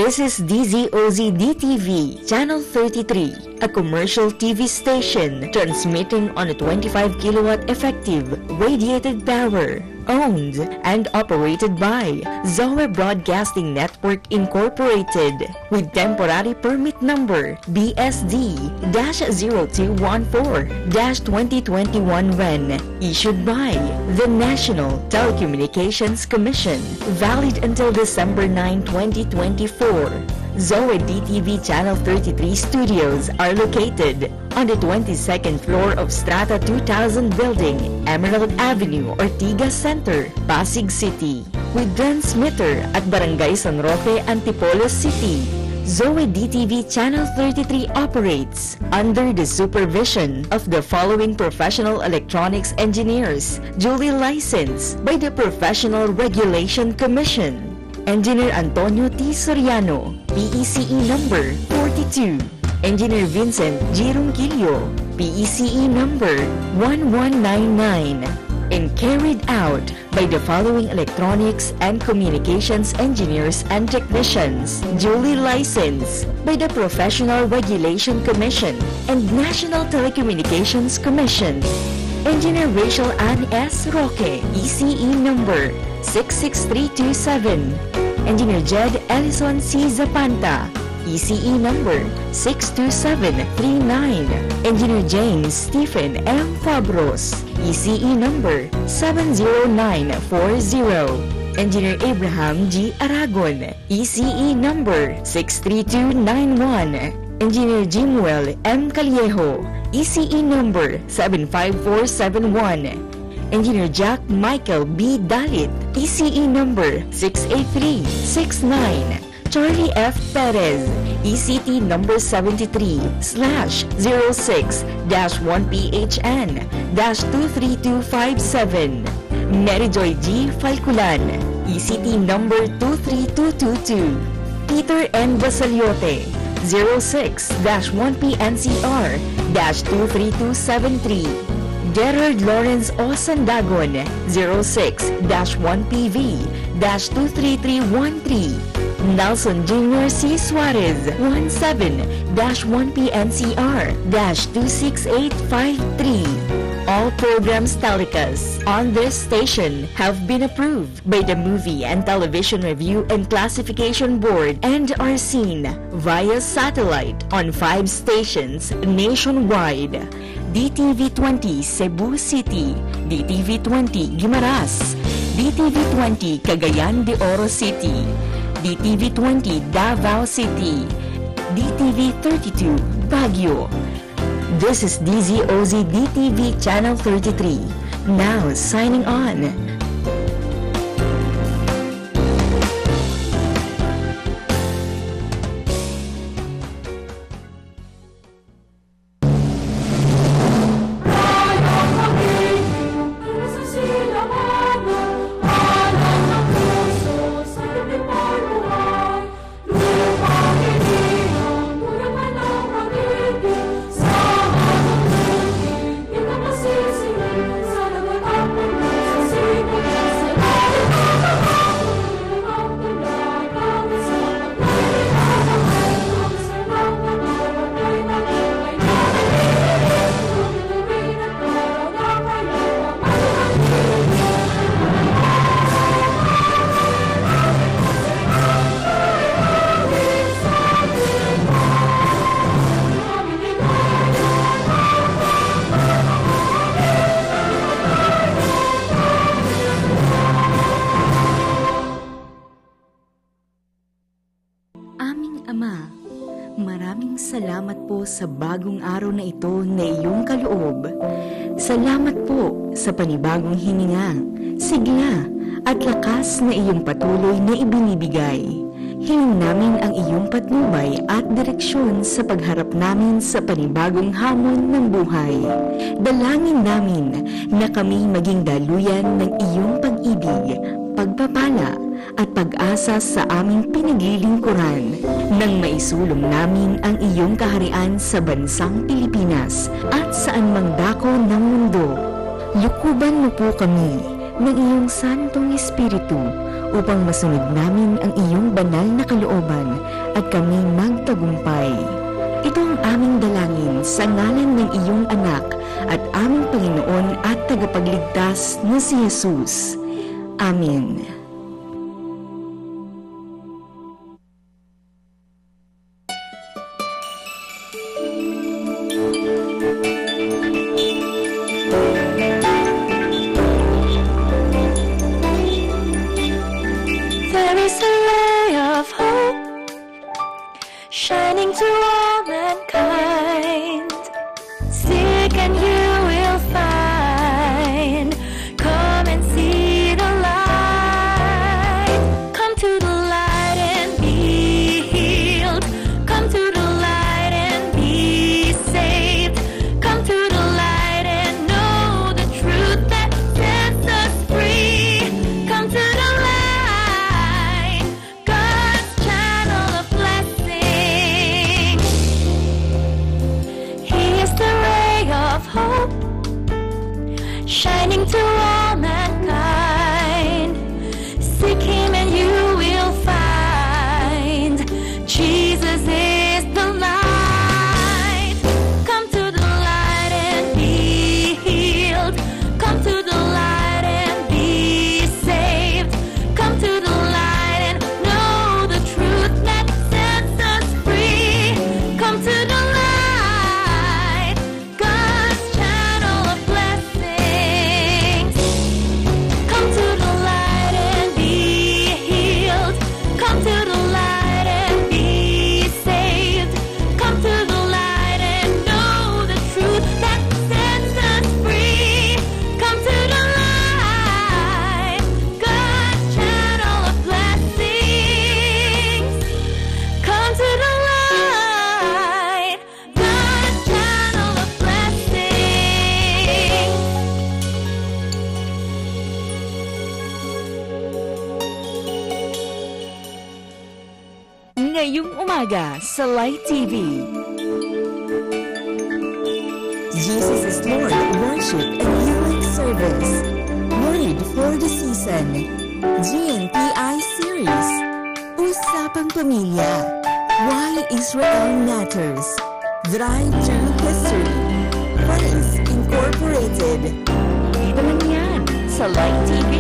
This is DZOZ DTV, Channel 33, a commercial TV station transmitting on a 25 kilowatt effective radiated power, owned and operated by Zoe Broadcasting Network Incorporated, with temporary permit number BSD-0214-2021 when issued by the National Telecommunications Commission, valid until December 9, 2024. Zoe DTV Channel 33 studios are located on the 22nd floor of Strata 2000 Building, Emerald Avenue, Ortigas Center, Pasig City, with transmitter at Barangay San Roque, Antipolo City. Zoe DTV Channel 33 operates under the supervision of the following professional electronics engineers, duly licensed by the Professional Regulation Commission. Engineer Antonio T. Soriano, PECE number 42. Engineer Vincent G. Ronquillo, PECE number 1199. And carried out by the following electronics and communications engineers and technicians, duly licensed by the Professional Regulation Commission and National Telecommunications Commission. Engineer Rachel Ann S. Roque, ECE number 66327. Engineer Jed Ellison C. Zapanta, ECE number 62739. Engineer James Stephen M. Fabros, ECE number 70940. Engineer Abraham G. Aragon, ECE number 63291. Engineer Jimuel M. Callejo, ECE number 75471. Engineer Jack Michael B. Dalit, ECE number 68369. Charlie F. Perez, ECT number 73/1PHN-23257. Merijoy G. Falculan, ECT number 23222. Peter N. Basaliote, 06-1PNCR-23273. Gerard Lawrence O. Sandagon, 06-1PV-23313. Nelson Jr. C. Suarez, 17-1PNCR-26853. All programs telecast on this station have been approved by the Movie and Television Review and Classification Board and are seen via satellite on 5 stations nationwide. DTV20 Cebu City, DTV20 Guimaras, DTV20 Cagayan de Oro City, DTV20 Davao City, DTV32 Baguio. This is DZOZ DTV Channel 33, now signing on. Sa bagong araw na ito na iyong kaloob. Salamat po sa panibagong hininga, sigla at lakas na iyong patuloy na ibinibigay. Hiling namin ang iyong patnubay at direksyon sa pagharap namin sa panibagong hamon ng buhay. Dalangin namin na kami maging daluyan ng iyong pag-ibig, pagpapala at pag-asa sa aming pinaglilingkuran nang maisulong namin ang iyong kaharian sa bansang Pilipinas at saan mang dako ng mundo. Lukuban mo po kami ng iyong Santong Espiritu upang masunod namin ang iyong banal na kalooban at kami magtagumpay. Ito ang aming dalangin sa ngalan ng iyong anak at aming Panginoon at tagapagligtas na si Jesus. Amen. There is a ray of hope shining to all mankind. Seek and you will find. Come and see the light. Come to the light and be healed. Come to the light and be saved. Come to the light and know the truth that sets us free. Come to the light, God's channel of blessing. He is the ray of hope, shining to all mankind. Seek Him and you will find. Jesus is the light. Come to the light and be healed. Come to the light and be saved. Come to the light and know the truth that sets us free. Come to the light, God's channel of blessings. Come to the light and be healed. Come to the light and be saved. Come to the light and know the truth that sets us free. Come to the light, God's channel of blessings. Come to the light, God's channel of blessings. Ngayong umaga sa Light TV. Jesus is Lord Worship and Healing Service. Word for the Season. GNPI Series. Usapang Pamilya. Why Israel Matters. Drive Through History. Praise Incorporated. Dito lang yan sa Light TV.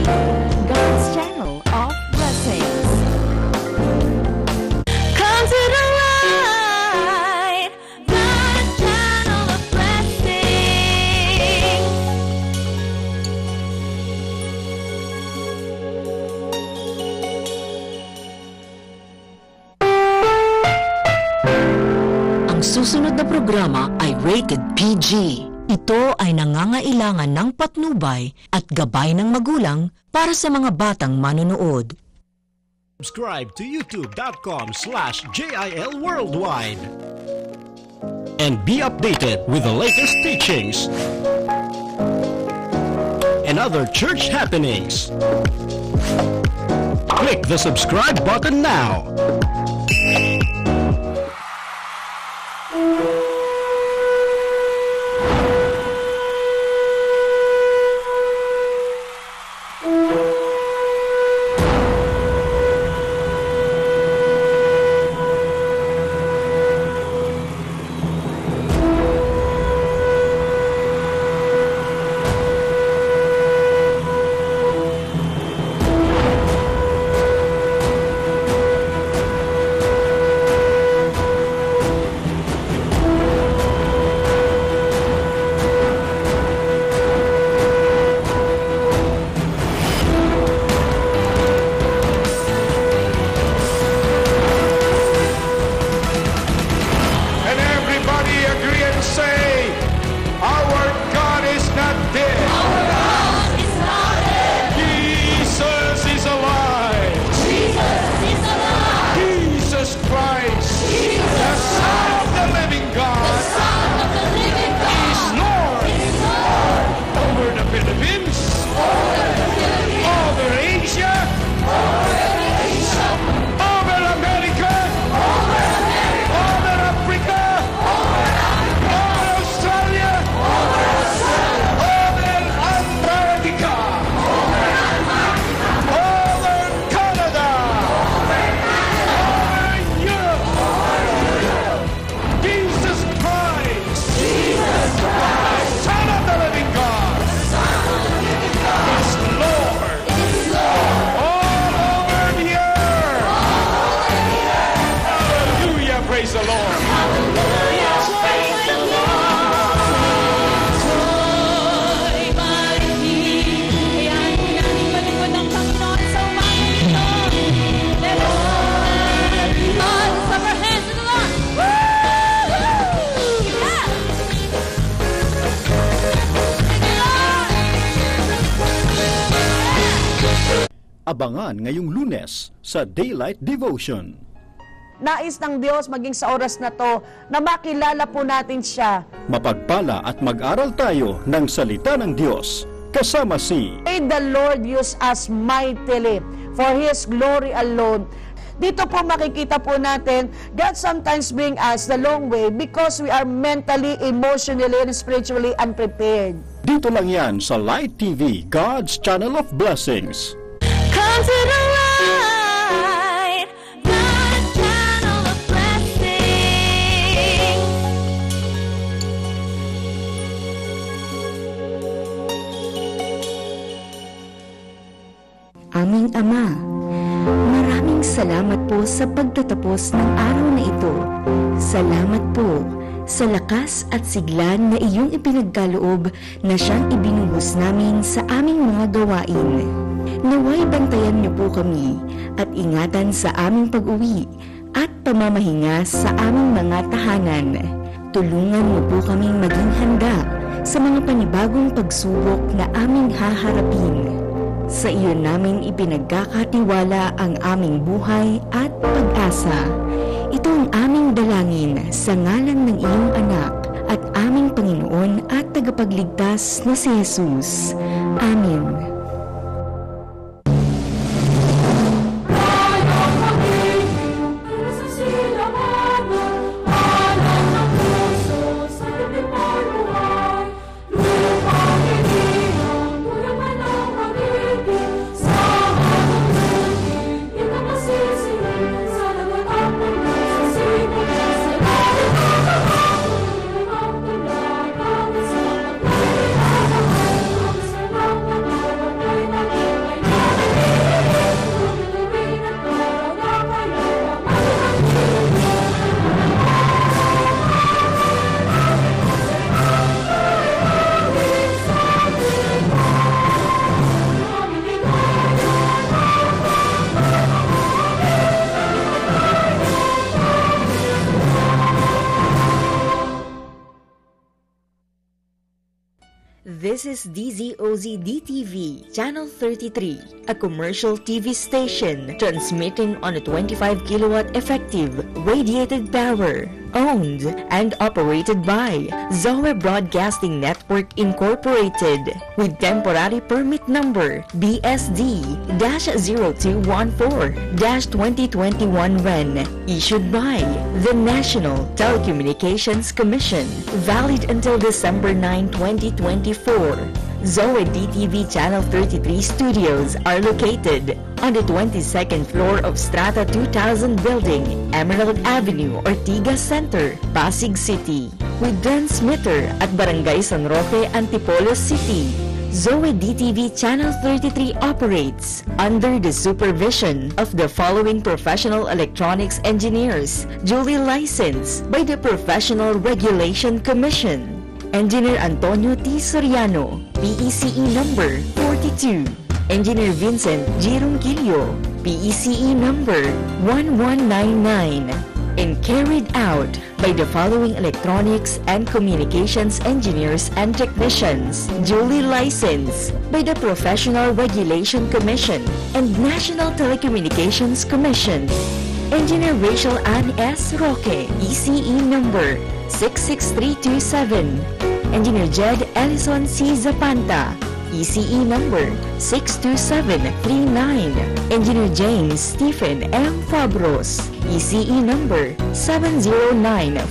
God's Channel of Blessings. Come to the light, God's channel of blessings. Ang susunod na programa ay rated PG. Ito ay nangangailangan ng patnubay at gabay ng magulang para sa mga batang manonood. Subscribe to youtube.com/JIL Worldwide and be updated with the latest teachings and other church happenings. Click the subscribe button now. Abangan ngayong Lunes sa Daylight Devotion. Nais ng Diyos maging sa oras na to na makilala po natin siya. Mapagpala at mag-aral tayo ng salita ng Diyos kasama si May the Lord use us mightily for His glory alone. Dito po makikita po natin, God sometimes bring us the long way because we are mentally, emotionally, and spiritually unprepared. Dito lang yan sa Light TV, God's Channel of Blessings. Come to the light, God's channel of blessing. Aming Ama, maraming salamat po sa pagtatapos ng araw na ito. Salamat po sa lakas at sigla na iyong ipinagkaloob na siyang ibinuhos namin sa aming mga gawain. Naway bantayan niyo po kami at ingatan sa aming pag-uwi at pamamahinga sa aming mga tahanan. Tulungan mo po kaming maging handa sa mga panibagong pagsubok na aming haharapin. Sa iyo namin ipinagkakatiwala ang aming buhay at pag-asa. Ito ang aming dalangin sa ngalan ng iyong anak at aming Panginoon at tagapagligtas na si Jesus. Amen. This is DZOZ DTV, Channel 33, a commercial TV station transmitting on a 25 kilowatt effective radiated power, owned and operated by Zoe Broadcasting Network Incorporated, with temporary permit number BSD-0214-2021 when issued by the National Telecommunications Commission, valid until December 9, 2024. Zoe DTV Channel 33 studios are located on the 22nd floor of Strata 2000 Building, Emerald Avenue, Ortigas Center, Pasig City, with transmitter at Barangay San Roque, Antipolo City. Zoe DTV Channel 33 operates under the supervision of the following professional electronics engineers, duly licensed by the Professional Regulation Commission. Engineer Antonio T. Soriano, PECE number 42. Engineer Vincent G. Ronquillo, PECE number 1199. And carried out by the following electronics and communications engineers and technicians, duly licensed by the Professional Regulation Commission and National Telecommunications Commission. Engineer Rachel Ann S. Roque, ECE number 66327. Engineer Jed Ellison C. Zapanta, ECE number 62739. Engineer James Stephen M. Fabros, ECE number 70940.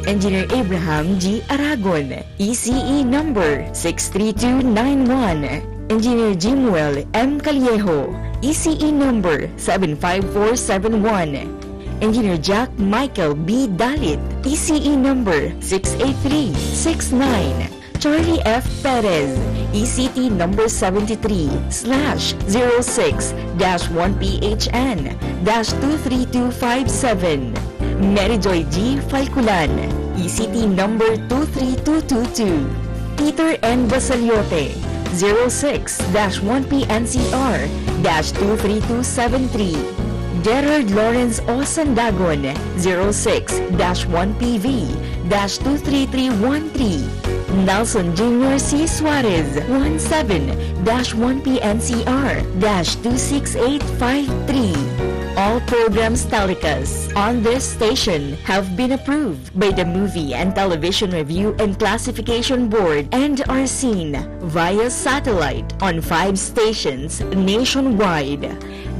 Engineer Abraham G. Aragon, ECE number 63291. Engineer Jimuel M. Callejo, ECE number 75471. Engineer Jack Michael B. Dalit, ECE number 68369. Charlie F. Perez, ECT number 73/06-1PHN-23257. Merijoy G. Falculan, ECT number 23222. Peter N. Basaliote, 06-1PNCR-23273. Gerard Lawrence O. Sandagon, 06-1PV-23313. Nelson Jr. C. Suarez, 17-1PNCR-26853. All programs telecast on this station have been approved by the Movie and Television Review and Classification Board and are seen via satellite on 5 stations nationwide.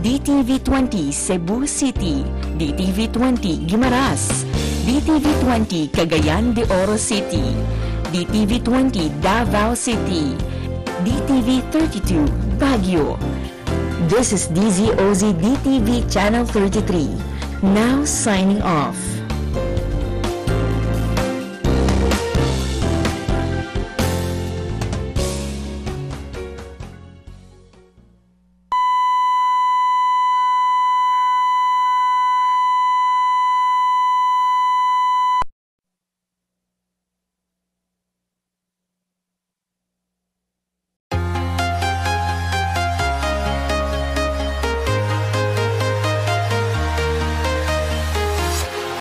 DTV20 Cebu City, DTV20 Guimaras, DTV20 Cagayan de Oro City, DTV20 Davao City, DTV32 Baguio. This is DZOZ DTV Channel 33, now signing off.